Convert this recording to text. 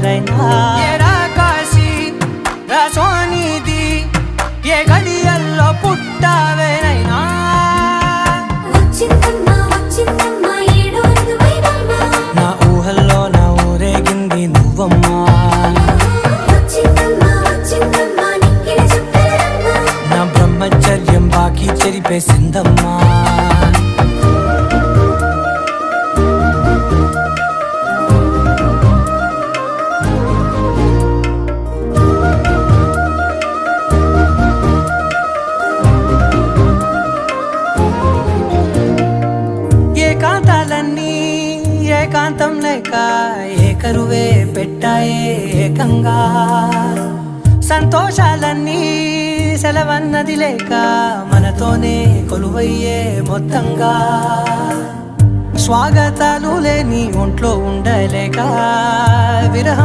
రైనా కాశీ సోనిది ఏ గడియల్లో పుట్టావేనైనా నా ఊహల్లో నా ఊరేగింది నువ్వమ్మా నా బ్రహ్మచర్యం బాకీ చెరిపేసిందమ్మా ఏకాంతాలన్నీ ఏకాంతం లేక ఏకరువే పెట్టాయే ఏకంగా సంతోషాలన్నీ సెలవన్నది లేక మనతోనే కొలువయ్యే మొత్తంగా స్వాగతాలు లేని ఒంట్లో ఉండలేక విరహం